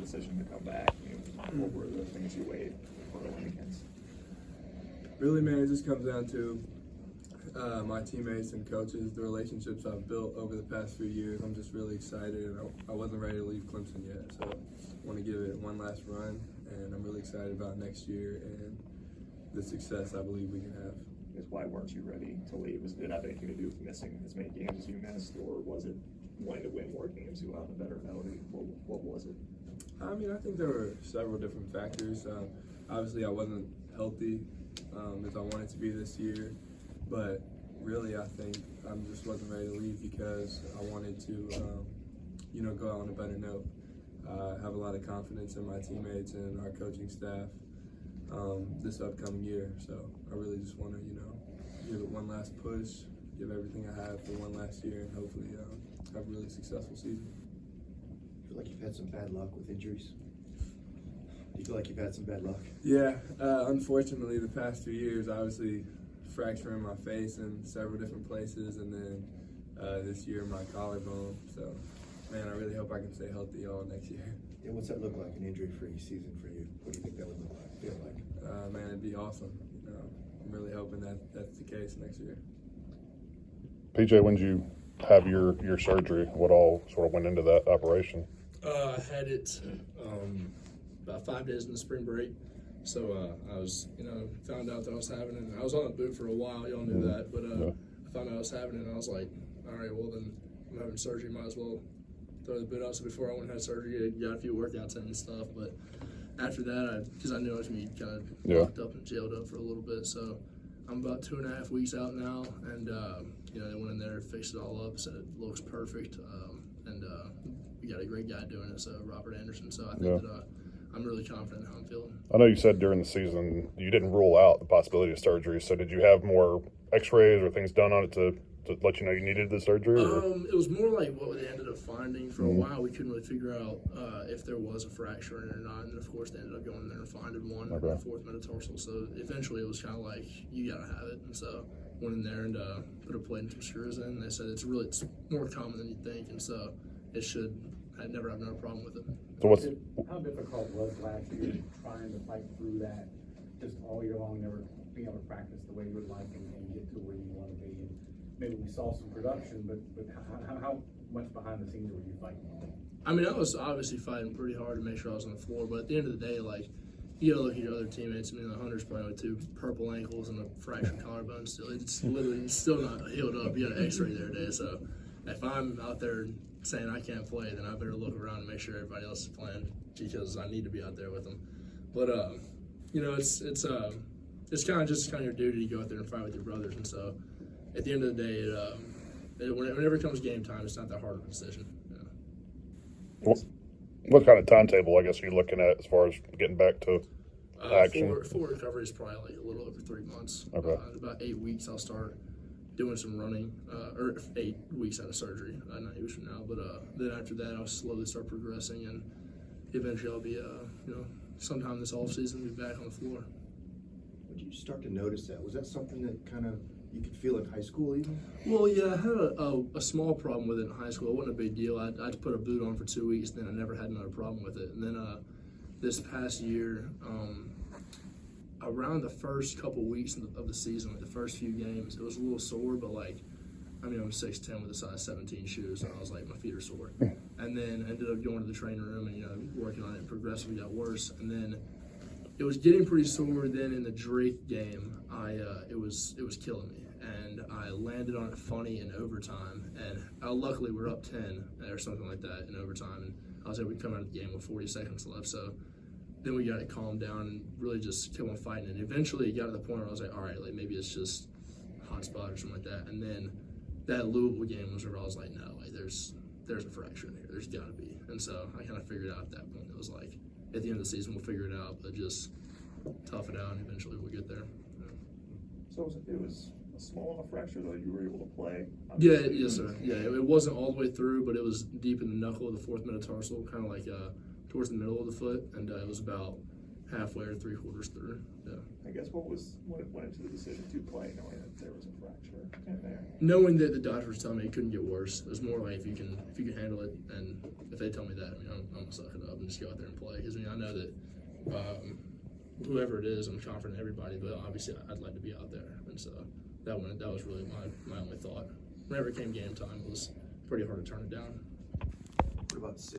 decision to come back? What were the things you weighed for the weekends? Really, man, it just comes down to my teammates and coaches, the relationships I've built over the past few years. I'm just really excited, and I wasn't ready to leave Clemson yet, so I want to give it one last run, and I'm really excited about next year and the success I believe we can have. Why weren't you ready to leave? Did it have anything to do with missing as many games as you missed, or was it wanting to win more games, you on a better note? What was it? I mean, I think there were several different factors. Obviously, I wasn't healthy as I wanted to be this year, but really, I think I just wasn't ready to leave because I wanted to, go out on a better note. I have a lot of confidence in my teammates and our coaching staff this upcoming year, so I really just want to, give it one last push, give everything I have for one last year, and hopefully have a really successful season. I feel like you've had some bad luck with injuries. Do you feel like you've had some bad luck? Yeah, unfortunately, the past 2 years, obviously fracturing my face in several different places, and then this year my collarbone. So, man, I really hope I can stay healthy all next year. And what's that look like, an injury-free season for you? What do you think that would feel like? Man, it'd be awesome. I'm really hoping that that's the case next year. PJ, when did you have your surgery? What all sort of went into that operation? I had it about 5 days in the spring break. So I was, found out that I was having it. I was on the boot for a while. Y'all knew that. But I found out I was having it, and I was like, all right, well, then I'm having surgery. Might as well throw the boot out. So before I went and had surgery, I got a few workouts in and stuff. But after that, because I knew I was going to be kind of locked up and jailed up for a little bit. So I'm about 2.5 weeks out now. And, they went in there, fixed it all up, said it looks perfect. And we got a great guy doing it, so Robert Anderson. So I think that I'm really confident in how I'm feeling. I know you said during the season you didn't rule out the possibility of surgery. So did you have more x-rays or things done on it to let you know you needed the surgery? It was more like what they ended up finding. For a while, we couldn't really figure out if there was a fracture in it or not. And, of course, they ended up going in there and finding one in the fourth metatarsal. So eventually it was kind of like, you got to have it. And so went in there and put a plate and some screws in. And they said it's more common than you think. And so it I'd never have no problem with it. So how difficult was last year trying to fight through that just all year long, never being able to practice the way you would like and get to where you want to be? And maybe we saw some production, but how much behind the scenes were you fighting? I mean, I was obviously fighting pretty hard to make sure I was on the floor, but at the end of the day, you gotta look at your other teammates. I mean, the Hunter's playing with 2 purple ankles and a fractured collarbone still. It's literally still not healed up. You got an x-ray there today. So if I'm out there saying I can't play, then I better look around and make sure everybody else is playing because I need to be out there with them. But, it's kind of your duty to go out there and fight with your brothers. And so at the end of the day, whenever it comes game time, it's not that hard of a decision. What kind of timetable, I guess, are you looking at as far as getting back to action? Full recovery is probably a little over 3 months. Okay. In about 8 weeks, I'll start doing some running, or 8 weeks out of surgery, not 8 weeks from now. But then after that, I'll slowly start progressing, and eventually I'll be, sometime this off season, be back on the floor. When did you start to notice that? Was that something that kind of you could feel in high school even? Well, yeah, I had a small problem with it in high school. It wasn't a big deal. I'd put a boot on for 2 weeks, then I never had another problem with it. And then this past year, around the first couple weeks of the season, the first few games, it was a little sore, but I'm 6'10" with a size 17 shoe, so I was like, my feet are sore. And then ended up going to the training room and, working on it, and progressively got worse. And then it was getting pretty sore. Then in the Drake game, it was killing me. And I landed on it funny in overtime. And luckily we're up 10 or something like that in overtime. And I was able to come out of the game with 40 seconds left. So then we got it calmed down and really just kept on fighting. And eventually it got to the point where I was like, all right, maybe it's just a hot spot or something like that. And then that Louisville game was where I was like, no, there's a fracture in here. There's got to be. And so I kind of figured out at that point. It was like, at the end of the season, we'll figure it out, but just tough it out, and eventually we'll get there. So it was a small enough fracture that you were able to play? Yeah, yes, sir. Yeah, it wasn't all the way through, but it was deep in the knuckle of the fourth metatarsal, kind of towards the middle of the foot, and it was about halfway or 3/4 through. Yeah. I guess what went into the decision to play, knowing that there was a fracture in there? Knowing that the doctors were telling me it couldn't get worse, it was more like if you can handle it, and if they tell me that, I mean, I'm gonna suck it up and just go out there and play. Because I mean, I know that whoever it is, I'm confident in everybody, but obviously I'd like to be out there, and so that was really my only thought. Whenever it came game time, it was pretty hard to turn it down. What about